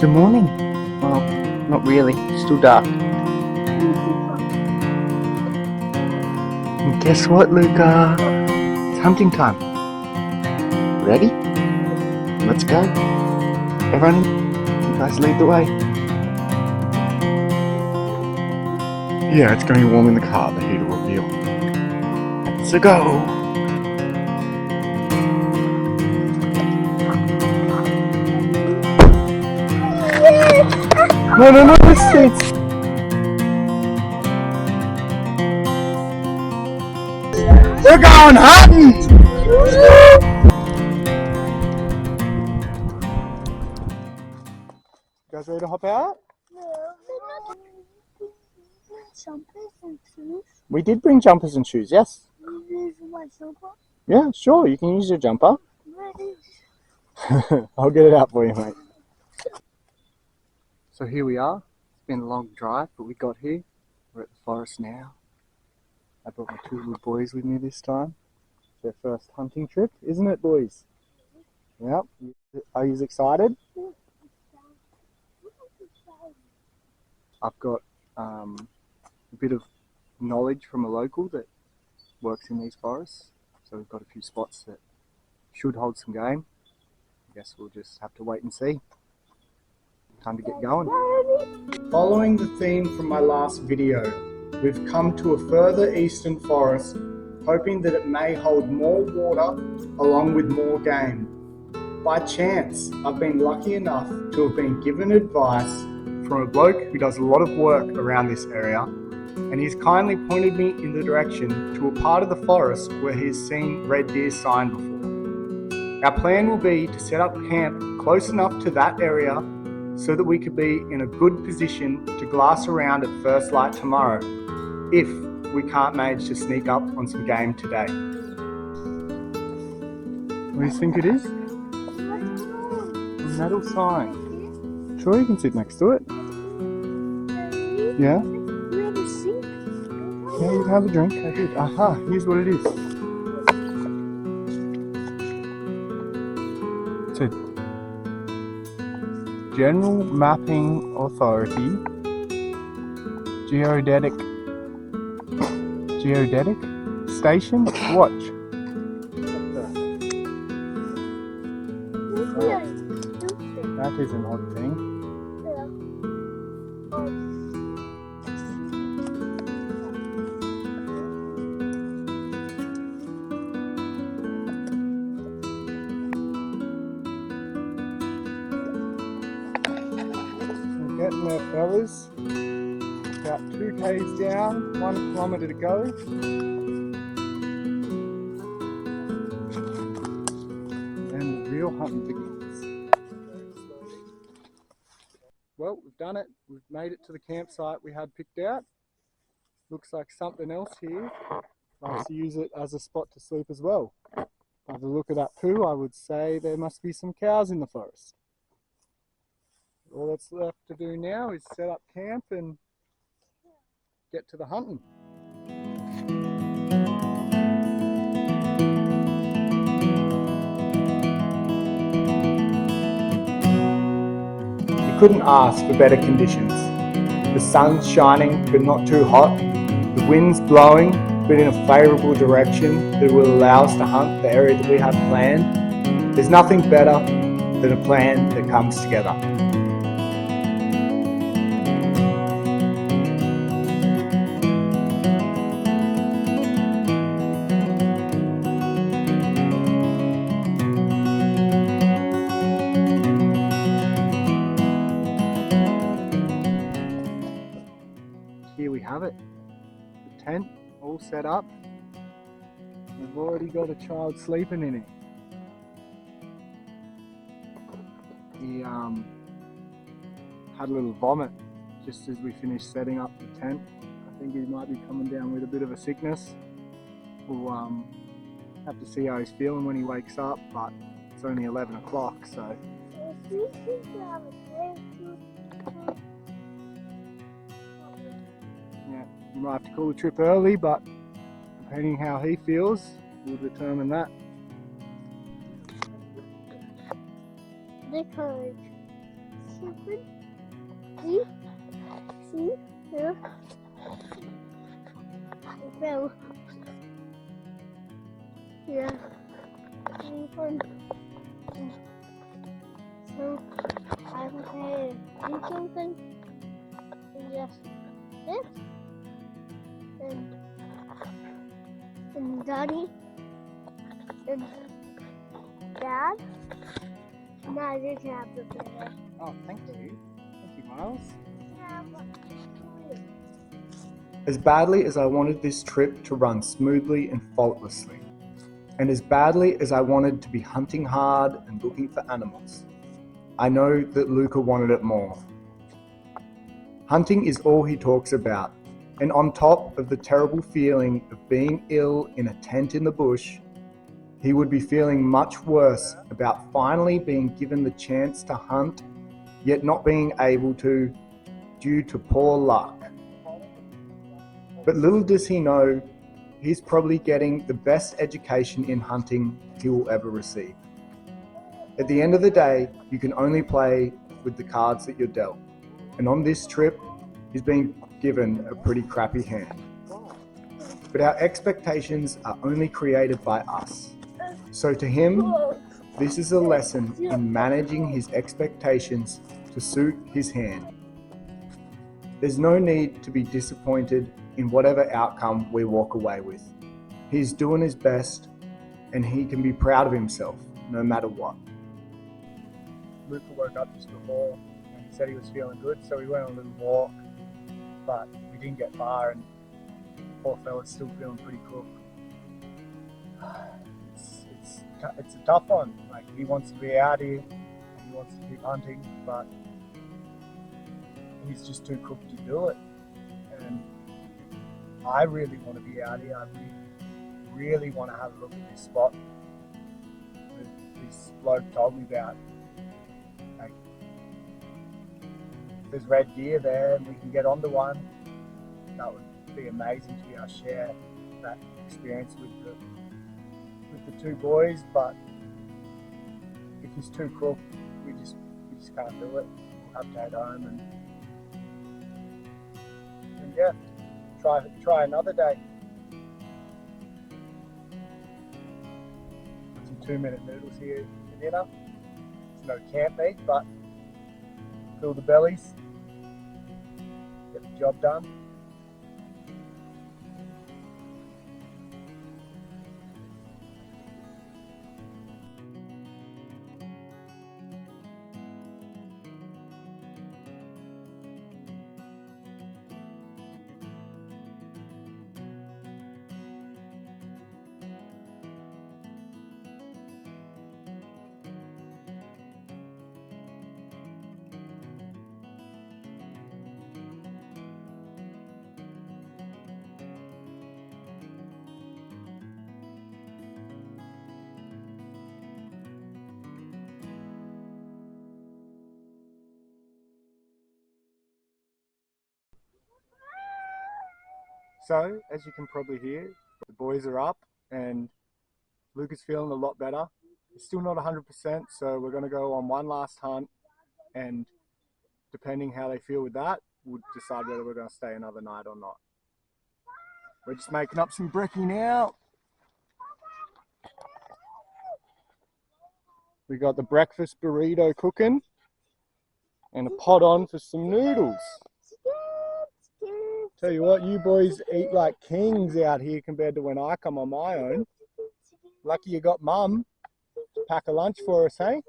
It's the morning. Well, not really. It's still dark. And guess what, Luca? It's hunting time. Ready? Let's go. Everyone, you guys lead the way. Yeah, it's going to be warm in the car. The heater will be on. Let's go. No, it's... We're going hunting! You guys ready to hop out? Jumpers and shoes. We did bring jumpers and shoes, yes. You use my jumper? Yeah, sure, you can use your jumper. I'll get it out for you, mate. So here we are. It's been a long drive, but we got here. We're at the forest now. I brought my two little boys with me this time. It's their first hunting trip, isn't it, boys? Yep. Are you excited? I've got a bit of knowledge from a local that works in these forests. So we've got a few spots that should hold some game. I guess we'll just have to wait and see. Time to get going. Following the theme from my last video, we've come to a further eastern forest, hoping that it may hold more water along with more game. By chance, I've been lucky enough to have been given advice from a bloke who does a lot of work around this area, and he's kindly pointed me in the direction to a part of the forest where he's seen red deer sign before. Our plan will be to set up camp close enough to that area so that we could be in a good position to glass around at first light tomorrow, if we can't manage to sneak up on some game today. What do you think it is? A metal sign. Sure, you can sit next to it. Yeah? Yeah, you can have a drink. Okay, good. Aha, here's what it is. It's a General Mapping Authority Geodetic Station Watch. That is an odd thing. Getting there, fellas. About 2 k's down, 1 kilometre to go. And the real hunting begins. Well, we've done it. We've made it to the campsite we had picked out. Looks like something else here likes to use it as a spot to sleep as well. By the look of that poo, I would say there must be some cows in the forest. All that's left to do now is set up camp and get to the hunting. You couldn't ask for better conditions. The sun's shining but not too hot. The wind's blowing but in a favourable direction that will allow us to hunt the area that we have planned. There's nothing better than a plan that comes together. Here we have it, the tent all set up. We've already got a child sleeping in it. He had a little vomit just as we finished setting up the tent. I think he might be coming down with a bit of a sickness. We'll have to see how he's feeling when he wakes up, but it's only 11 o'clock, so. Yeah, you might have to call the trip early, but depending how he feels, we'll determine that. something? See? See? Yeah. It fell. Yeah. Really fun. So, I'm going to do something. And just this. And Daddy. And Dad. Now you can have the better. Oh, thank you. Thank you, Miles. Yeah, but As badly as I wanted this trip to run smoothly and faultlessly, and as badly as I wanted to be hunting hard and looking for animals, I know that Luca wanted it more. Hunting is all he talks about, and on top of the terrible feeling of being ill in a tent in the bush, he would be feeling much worse about finally being given the chance to hunt, yet not being able to due to poor luck. But little does he know, he's probably getting the best education in hunting he will ever receive. At the end of the day, you can only play with the cards that you're dealt. And on this trip, he's been given a pretty crappy hand. But our expectations are only created by us. So to him, this is a lesson in managing his expectations to suit his hand. There's no need to be disappointed in whatever outcome we walk away with. He's doing his best, and he can be proud of himself, no matter what. Luca woke up just before, and he said he was feeling good, so we went on a little walk, but we didn't get far, and poor fella's still feeling pretty cooked. It's a tough one. Like, he wants to be out here, and he wants to keep hunting, but he's just too cooked to do it. And I really want to be out here. I really want to have a look at this spot that this bloke told me about. Like, there's red deer there, and we can get onto one. That would be amazing to be able to share that experience with the two boys. But if he's too cooked, we just can't do it. We'll have to head home and yeah, try another day. Some 2-minute noodles here for dinner. It's no camp meat, but fill the bellies, get the job done. So, as you can probably hear, the boys are up and Luca's feeling a lot better. He's still not 100%, so we're going to go on one last hunt, and depending how they feel with that, we'll decide whether we're going to stay another night or not. We're just making up some brekkie now. We got the breakfast burrito cooking and a pot on for some noodles. Tell you what, you boys eat like kings out here compared to when I come on my own. Lucky you got Mum to pack a lunch for us, hey?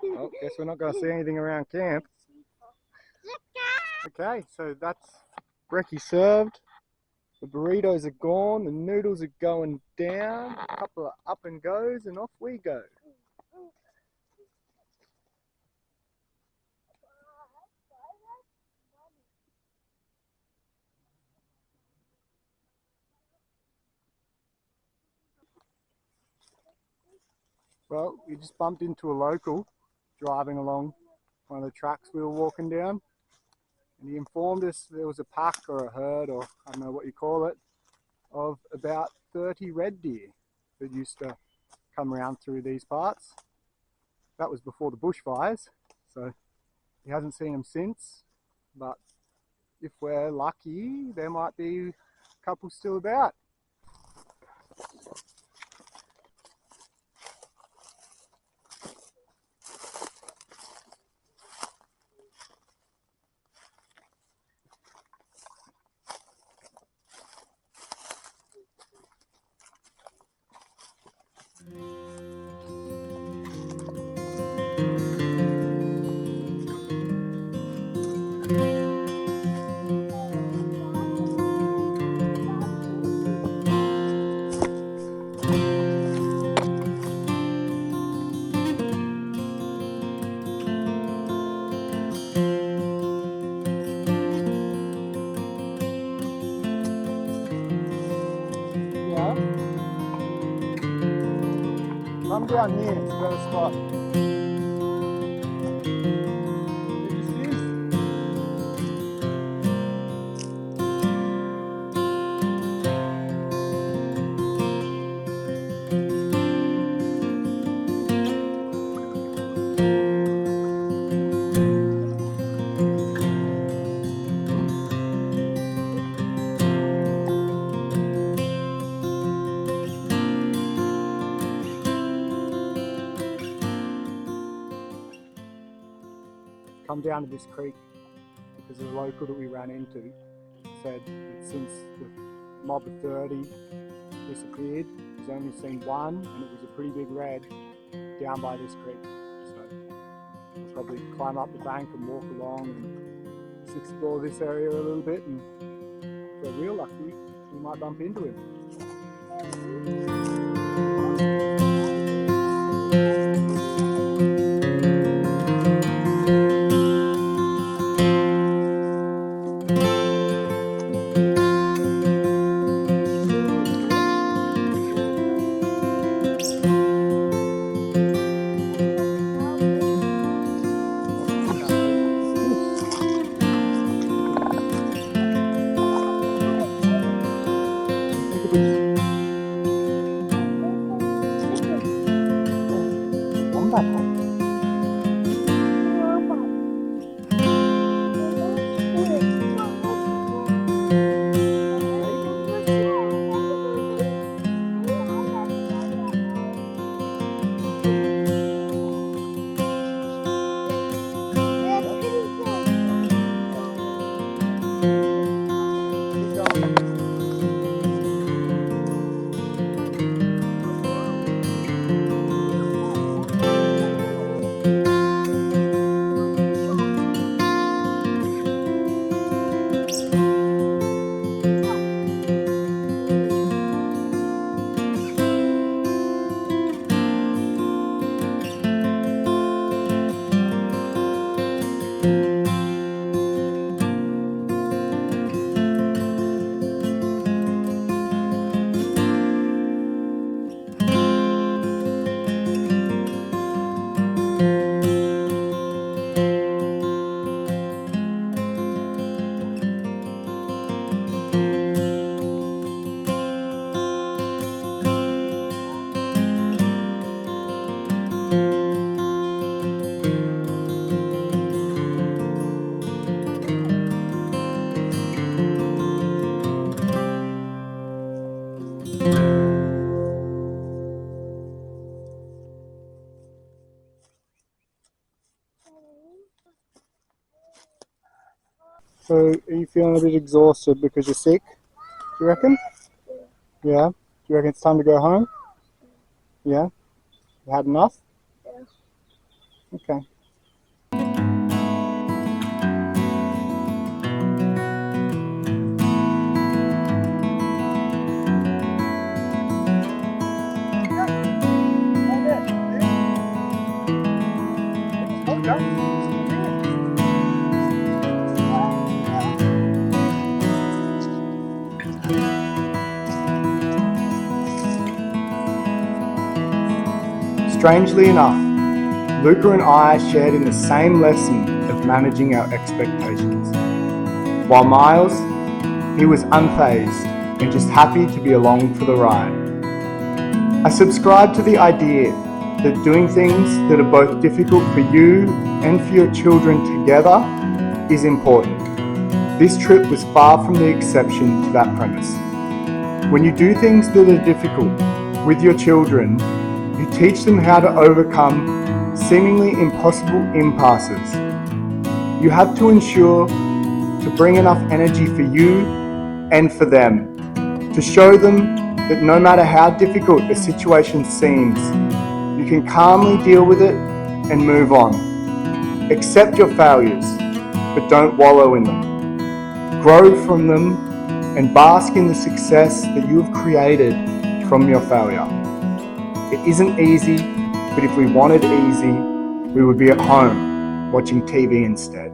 Well, guess we're not going to see anything around camp. Okay, so that's brekkie served. The burritos are gone, the noodles are going down, a couple of up and goes, and off we go. Well, we just bumped into a local driving along one of the tracks we were walking down, and he informed us there was a pack or a herd, or I don't know what you call it, of about 30 red deer that used to come around through these parts. That was before the bushfires, so he hasn't seen them since, but if we're lucky, there might be a couple still about. Come down here, it's a better spot. This is. Come down to this creek because the local that we ran into said that since the mob of 30 disappeared, he's only seen one, and it was a pretty big red down by this creek. So we'll probably climb up the bank and walk along and just explore this area a little bit, and if we're real lucky, we might bump into him. So, are you feeling a bit exhausted because you're sick? Do you reckon? Yeah? Do you reckon it's time to go home? Yeah? You had enough? Yeah. Okay. Strangely enough, Luca and I shared in the same lesson of managing our expectations. While Miles, he was unfazed and just happy to be along for the ride. I subscribe to the idea that doing things that are both difficult for you and for your children together is important. This trip was far from the exception to that premise. When you do things that are difficult with your children, you teach them how to overcome seemingly impossible impasses. You have to ensure to bring enough energy for you and for them, to show them that no matter how difficult a situation seems, you can calmly deal with it and move on. Accept your failures, but don't wallow in them. Grow from them and bask in the success that you have created from your failure. It isn't easy, but if we wanted easy, we would be at home watching TV instead.